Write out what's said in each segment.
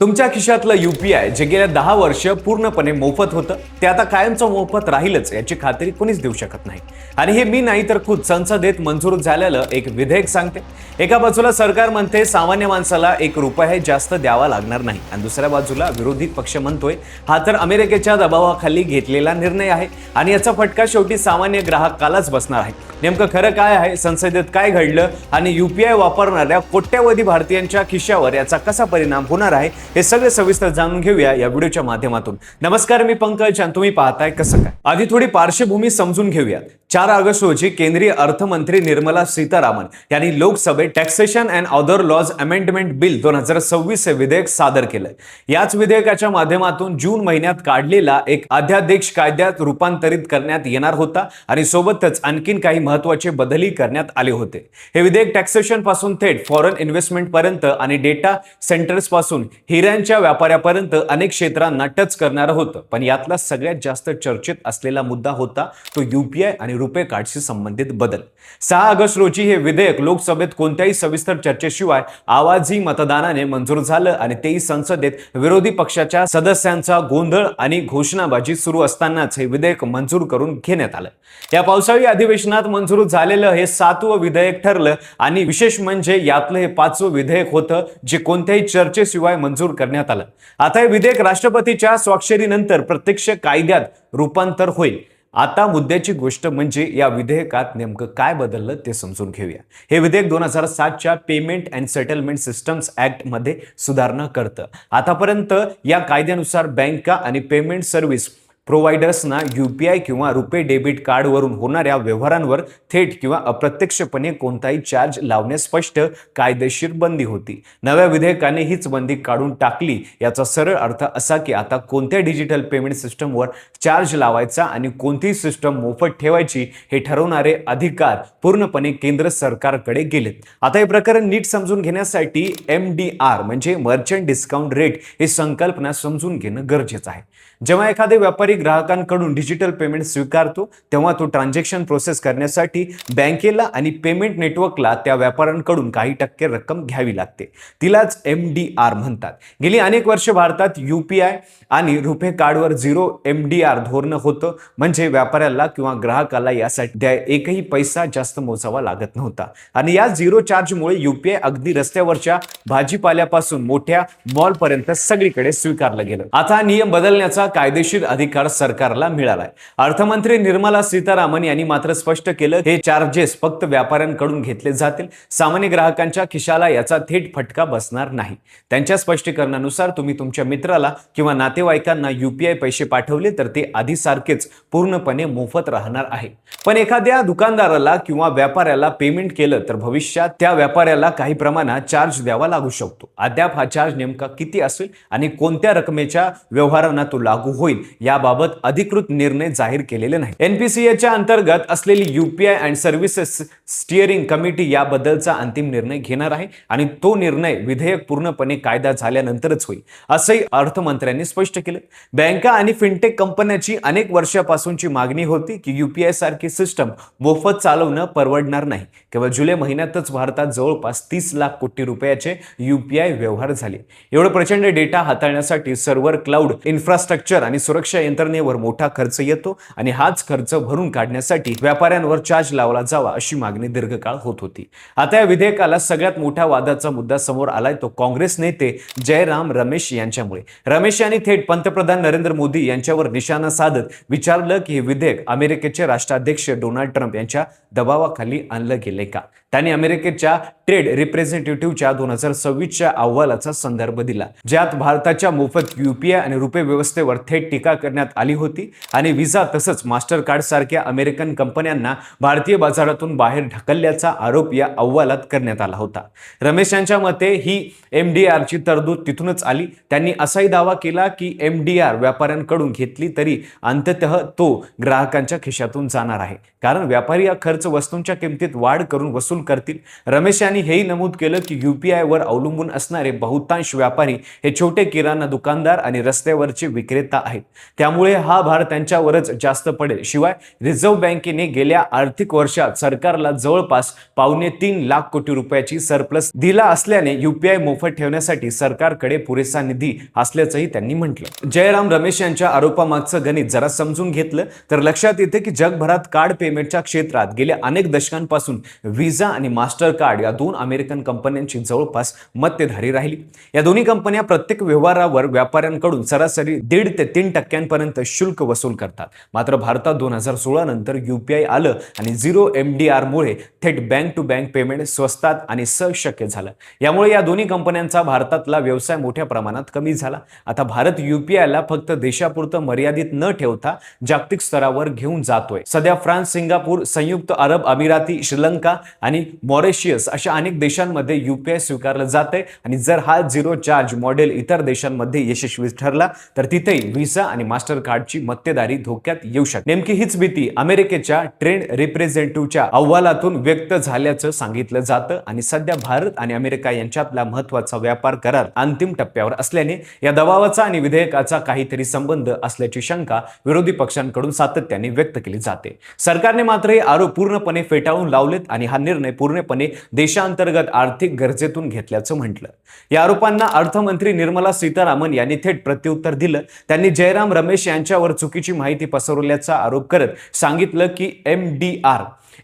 तुमच्या खिशातलं यूपीआय जे गेल्या 10 वर्ष पूर्णपणे मोफत होतं ते आता कायमचं मोफत राहीलच याची खात्री कोणीच देऊ शकत नाही. आणि हे मी नाही तर खुद संसदेत मंजूर झालेलं एक विधेयक सांगते. एका बाजूला सरकार म्हणते सामान्य माणसाला ₹1 जास्त द्यावा लागणार नाही आणि दुसऱ्या बाजूला विरोधी पक्ष म्हणतोय हा तर अमेरिकेच्या दबावाखाली घेतलेला निर्णय आहे आणि याचा फटका शेवटी सामान्य ग्राहकालाच बसणार आहे. नेमकं खरं काय आहे, संसदेत काय घडलं आणि यूपीआय वापरणाऱ्या कोट्यावधी भारतीयांच्या खिशावर याचा कसा परिणाम होणार आहे हे सगळे सविस्तर जाणून घेऊया या व्हिडिओच्या माध्यमातून. नमस्कार, मी पंकज आणि तुम्ही पाहताय कसं काय. आधी थोडी पार्श्वभूमी समजून घेऊया. 4 ऑगस्ट रोजी केंद्रीय अर्थमंत्री निर्मला सीतारामन यांनी लोकसभेत taxation and other laws amendment bill 2026 हे विधेयक सादर केलं. याच विधेयकाच्या माध्यमातून जून महिन्यात काढलेला एक अध्यादेश कायद्यात रूपांतरित करण्यात येणार होता आणि सोबतच आणखीन काही महत्त्वाचे बदलही करण्यात आले होते. हे विधेयक टॅक्सेशन पासून थेट फॉरेन इन्व्हेस्टमेंट पर्यंत आणि डेटा सेंटर्स पासून हिऱ्यांच्या व्यापाऱ्यापर्यंत अनेक क्षेत्रांना टच करणारं होतं. पण यातला सगळ्यात जास्त चर्चेत असलेला मुद्दा होता तो यूपीआय आणि रुपे कार्डशी संबंधित बदल. 6 ऑगस्ट रोजी हे विधेयक लोकसभेत कोणत्याही सविस्तर चर्चेशिवाय आवाजी मतदानाने मंजूर झालं आणि तेही संसदेत विरोधी पक्षाच्या सदस्यांचा गोंधळ आणि घोषणाबाजी सुरू असतानाच हे विधेयक मंजूर करून घेण्यात आलं. या पावसाळी अधिवेशनात मंजूर झालेलं हे 7वं विधेयक ठरलं आणि विशेष म्हणजे यातलं हे 5वं विधेयक होतं जे कोणत्याही चर्चेशिवाय मंजूर करण्यात आलं. आता हे विधेयक राष्ट्रपतीच्या स्वाक्षरीनंतर प्रत्यक्ष कायद्यात रूपांतर होईल. आता मुद्द्याची गोष्ट म्हणजे या विधेयकात नेमकं काय बदललं ते समजून घेऊया. हे विधेयक 2007च्या payment and settlement systems act मध्ये सुधारणा करतं. आतापर्यंत या कायद्यानुसार बँका आणि पेमेंट सर्व्हिस प्रोव्हायडर्सना यूपीआय किंवा रुपे डेबिट कार्डवरून होणाऱ्या व्यवहारांवर थेट किंवा अप्रत्यक्षपणे कोणताही चार्ज लावण्यास स्पष्ट कायदेशीर बंदी होती. नव्या विधेयकाने हीच बंदी काढून टाकली. याचा सरळ अर्थ असा की आता कोणत्या डिजिटल पेमेंट सिस्टमवर चार्ज लावायचा आणि कोणती सिस्टम मोफत ठेवायची हे ठरवणारे अधिकार पूर्णपणे केंद्र सरकारकडे गेलेत. आता हे प्रकरण नीट समजून घेण्यासाठी MDR म्हणजे मर्चंट डिस्काउंट रेट ही संकल्पना समजून घेणं गरजेचं आहे. जेव्हा एखादे व्यापारी ग्राहकांकडून डिजिटल पेमेंट स्वीकारतो तेव्हा तो ट्रान्झॅक्शन प्रोसेस करण्यासाठी बँकेला आणि पेमेंट नेटवर्कला त्या व्यापाऱ्यांकडून काही टक्के रक्कम घ्यावी लागते. तिलाच MDR म्हणतात. गेली अनेक वर्ष भारतात यूपीआय आणि रुपे कार्डवर 0 MDR धोरण होतं. म्हणजे व्यापाऱ्याला किंवा ग्राहकाला यासाठी एकही पैसा जास्त मोजावा लागत नव्हता आणि या 0 चार्जमुळे यूपीआय अगदी रस्त्यावरच्या भाजीपाल्यापासून मोठ्या मॉलपर्यंत सगळीकडे स्वीकारलं गेलं. आता नियम बदलण्याचा कायदेशीर अधिकार सरकारला मिळालाय. अर्थमंत्री निर्मला सीतारामन यांनी मात्र स्पष्ट केलं हे चार्जेस फक्त व्यापाऱ्यांकडून घेतले जातील. सामान्य ग्राहकांच्या खिशाला याचा थेट फटका बसणार नाही. त्यांच्या स्पष्टीकरणानुसार तुम्ही तुमच्या मित्राला किंवा नातेवाईकांना यूपीआय पैसे पाठवले तर ते आधीसारखेच पूर्णपणे मोफत राहणार आहे. पण एखाद्या दुकानदाराला किंवा व्यापाऱ्याला पेमेंट केलं तर भविष्यात त्या व्यापाऱ्याला काही प्रमाणात चार्ज द्यावा लागू शकतो. अद्याप हा चार्ज नेमका किती असेल आणि कोणत्या रकमेच्या व्यवहारांना तो लागू होईल याबाबत अधिकृत निर्णय जाहीर केलेले नाही. NPCAच्या अंतर्गत असलेली UPI and services steering committee याबद्दलचा अंतिम निर्णय घेणार आहे आणि तो निर्णय विधेयक पूर्णपणे कायदा झाल्यानंतरच होईल असंही अर्थमंत्र्यांनी स्पष्ट केलं. बँका आणि फिनटेक कंपन्यांची अनेक वर्षापासूनची मागणी होती की यूपीआय सारखी सिस्टम मोफत चालवणं परवडणार नाही. केवळ जुलै महिन्यातच भारतात जवळपास 30 लाख कोटी रुपयाचे यूपीआय व्यवहार झाले. एवढं प्रचंड डेटा हाताळण्यासाठी सर्व्हर, क्लाउड इन्फ्रास्ट्रक्चर आणि सुरक्षा यंत्रणेवर मोठा खर्च येतो आणि हाच खर्च भरून काढण्यासाठी व्यापाऱ्यांवर चार्ज लावला जावा अशी मागणी दीर्घकाळ होत होती. आता या विधेयकाला सगळ्यात मोठा वादाचा मुद्दा समोर आलाय तो काँग्रेस नेते जयराम रमेश यांच्यामुळे. रमेश यांनी थेट पंतप्रधान नरेंद्र मोदी यांच्यावर निशाणा साधत विचारलं की हे विधेयक अमेरिकेचे राष्ट्राध्यक्ष डोनाल्ड ट्रम्प यांच्या दबावाखाली आणलं गेले का. त्यांनी अमेरिकेच्या ट्रेड रिप्रेझेंटेटिव्हच्या 2026च्या अहवालाचा संदर्भ दिला ज्यात भारताच्या मोफत यूपीआय आणि रुपे व्यवस्थेवर थेट टीका करण्यात आली होती आणि व्हिसा तसंच मास्टर कार्ड सारख्या अमेरिकन कंपन्यांना भारतीय बाजारातून बाहेर ढकलल्याचा आरोप या अहवालात करण्यात आला होता. रमेश यांच्या मते ही MDRची तरतूद तिथूनच आली. त्यांनी असाही दावा केला की MDR व्यापाऱ्यांकडून घेतली तरी अंततः तो ग्राहकांच्या खिशातून जाणार आहे कारण व्यापारी हा खर्च वस्तूंच्या किमतीत वाढ करून वसूल करतील. रमेश यांनी हेही नमूद केलं की UPI वर अवलंबून असणारे बहुतांश व्यापारी हे छोटे किराणा दुकानदार आणि रस्त्यावरचे विक्रेता आहेत. त्यामुळे हा भार त्यांच्यावरच जास्त पडेल. शिवाय रिझर्व्ह बँकेने गेल्या आर्थिक वर्षात सरकारला जवळपास 2.25 लाख कोटी रुपयाची सरप्लस दिला असल्याने UPI मोफत ठेवण्यासाठी सरकारकडे पुरेसा निधी असल्याचंही त्यांनी म्हटलं. जयराम रमेश यांच्या आरोपामागचं गणित जरा समजून घेतलं तर लक्षात येते की जगभरात कार्ड पेमेंटच्या क्षेत्रात गेल्या अनेक दशकांपासून व्हिसा आणि मास्टर कार्ड या दोन अमेरिकन कंपन्यांची जवळपास मक्तेदारी राहिली. या दोन्ही कंपन्या प्रत्येक व्यवहारावर व्यापाऱ्यांकडून सरासरी 1.5 ते 3% शुल्क वसूल करतात. मात्र भारतात 2016 नंतर UPI आलं आणि झिरो MDR मुळे थेट बँक टू बँक पेमेंट स्वस्तात आणि सहज शक्य झालं. यामुळे या दोन्ही कंपन्यांचा भारतातला व्यवसाय मोठ्या प्रमाणात कमी झाला. आता भारत UPI ला फक्त देशापुरतं मर्यादित न ठेवता जागतिक स्तरावर घेऊन जातोय. सध्या फ्रान्स, सिंगापूर, संयुक्त अरब अमिराती, श्रीलंका आणि मॉरिशियस अशा अनेक देशांमध्ये UPI स्वीकारलं जातंय आणि जर हा झिरो चार्ज मॉडेल इतर देशांमध्ये यशस्वी ठरला तर तिथेही व्हिसा आणि मास्टर कार्डची मक्तेदारी धोक्यात येऊ शकते. नेमकी हीच भीती अमेरिकेच्या ट्रेड रिप्रेझेंटेटिव्हच्या अहवालातून व्यक्त झाल्याचं सांगितलं जातं आणि सध्या भारत आणि अमेरिका यांच्यातला महत्त्वाचा व्यापार करार अंतिम टप्प्यावर असल्याने या दबावाचा आणि विधेयकाचा काहीतरी संबंध असल्याची शंका विरोधी पक्षांकडून सातत्याने व्यक्त केली जाते. सरकारने मात्र हे आरोप पूर्णपणे फेटाळून लावलेत आणि हा निर्णय पूर्णपणे देशांतर्गत आर्थिक गरजेतून घेतल्याचं म्हटलं. या आरोपांना अर्थमंत्री निर्मला सीतारामन यांनी थेट प्रत्युत्तर दिलं. त्यांनी जयराम रमेश यांच्यावर चुकीची माहिती पसरवल्याचा आरोप करत सांगितलं की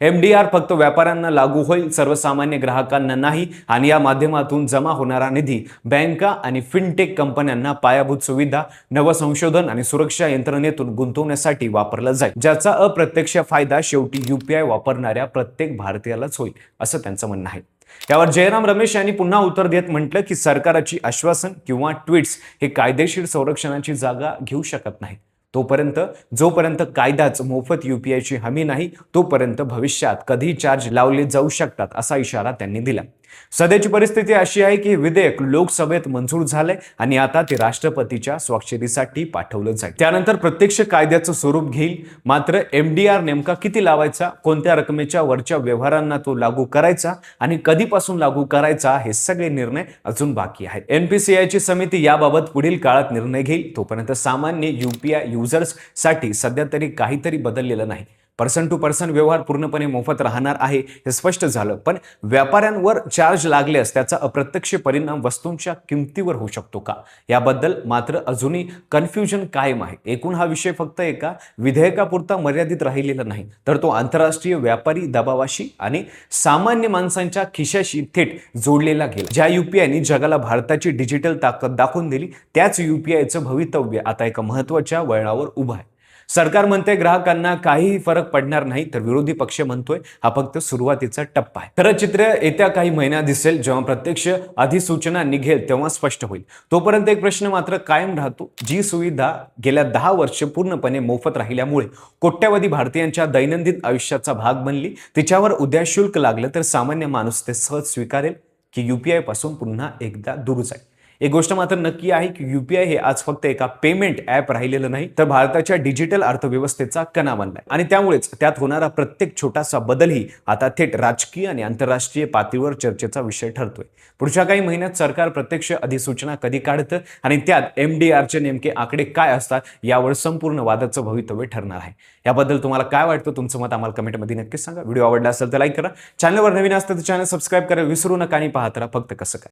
MDR फक्त व्यापाऱ्यांना लागू होईल, सर्वसामान्य ग्राहकांना नाही आणि या माध्यमातून जमा होणारा निधी बँका आणि फिनटेक कंपन्यांना पायाभूत सुविधा, नवसंशोधन आणि सुरक्षा यंत्रणेतून गुंतवण्यासाठी वापरला जाईल, ज्याचा अप्रत्यक्ष फायदा शेवटी UPI वापरणाऱ्या प्रत्येक भारतीयालाच होईल असं त्यांचं म्हणणं आहे. यावर जयराम रमेश यांनी पुन्हा उत्तर देत म्हटलं की सरकारची आश्वासन किंवा ट्विट्स हे कायदेशीर संरक्षणाची जागा घेऊ शकत नाही. जोपर्यंत कायदाच मोफत UPI ची हमी नाही तोपर्यंत भविष्यात कधी चार्ज लावले जाऊ शकतात असा इशारा त्यांनी दिला. सध्याची परिस्थिती अशी आहे की विधेयक लोकसभेत मंजूर झालंय आणि आता ते राष्ट्रपतीच्या स्वाक्षरीसाठी पाठवलं जाईल. त्यानंतर प्रत्यक्ष कायद्याचं स्वरूप घेईल. मात्र MDR नेमका किती लावायचा, कोणत्या रकमेच्या वरच्या व्यवहारांना तो लागू करायचा आणि कधीपासून लागू करायचा हे सगळे निर्णय अजून बाकी आहेत. NPCI ची समिती याबाबत पुढील काळात निर्णय घेईल. तोपर्यंत सामान्य UPI युजर्स साठी सध्या तरी काहीतरी बदललेलं नाही. पर्सन टू पर्सन व्यवहार पूर्णपणे मोफत राहणार आहे हे स्पष्ट झालं, पण व्यापाऱ्यांवर चार्ज लागल्यास त्याचा अप्रत्यक्ष परिणाम वस्तूंच्या किमतीवर होऊ शकतो का, याबद्दल मात्र अजूनही कन्फ्युजन कायम आहे. एकूण हा विषय फक्त एका विधेयकापुरता मर्यादित राहिलेला नाही, तर तो आंतरराष्ट्रीय व्यापारी दबावाशी आणि सामान्य माणसांच्या खिशाशी थेट जोडलेला गेला. ज्या UPIने जगाला भारताची डिजिटल ताकद दाखवून दिली त्याच UPIचं भवितव्य आता एका महत्त्वाच्या वळणावर उभं आहे. सरकार म्हणते ग्राहकांना काहीही फरक पडणार नाही, तर विरोधी पक्ष म्हणतोय हा फक्त सुरुवातीचा टप्पा आहे. खरं चित्र येत्या काही महिन्यात दिसेल. जेव्हा प्रत्यक्ष अधिसूचना निघेल तेव्हा स्पष्ट होईल. तोपर्यंत एक प्रश्न मात्र कायम राहतो, जी सुविधा गेल्या 10 वर्ष पूर्णपणे मोफत राहिल्यामुळे कोट्यावधी भारतीयांच्या दैनंदिन आयुष्याचा भाग बनली, तिच्यावर उद्या शुल्क लागलं तर सामान्य माणूस ते सहज स्वीकारेल की UPI पासून पुन्हा एकदा दूर जाईल. एक गोष्ट मात्र नक्की आहे की UPI हे आज फक्त एका पेमेंट ॲप राहिलेलं नाही, तर भारताच्या डिजिटल अर्थव्यवस्थेचा कणा बनलाय आणि त्यामुळेच त्यात होणारा प्रत्येक छोटासा बदलही आता थेट राजकीय आणि आंतरराष्ट्रीय पातळीवर चर्चेचा विषय ठरतोय. पुढच्या काही महिन्यात सरकार प्रत्यक्ष अधिसूचना कधी काढतं आणि त्यात MDRचे नेमके आकडे काय असतात यावर संपूर्ण वादाचं भवितव्य ठरणार आहे. याबद्दल तुम्हाला काय वाटतं, तुमचं मत आम्हाला कमेंटमध्ये नक्कीच सांगा. व्हिडिओ आवडला असेल तर लाईक करा, चॅनलवर नवीन असतं तर चॅनल सबस्क्राईब करायला विसरू नका आणि पाहत राहा फक्त कसं काय.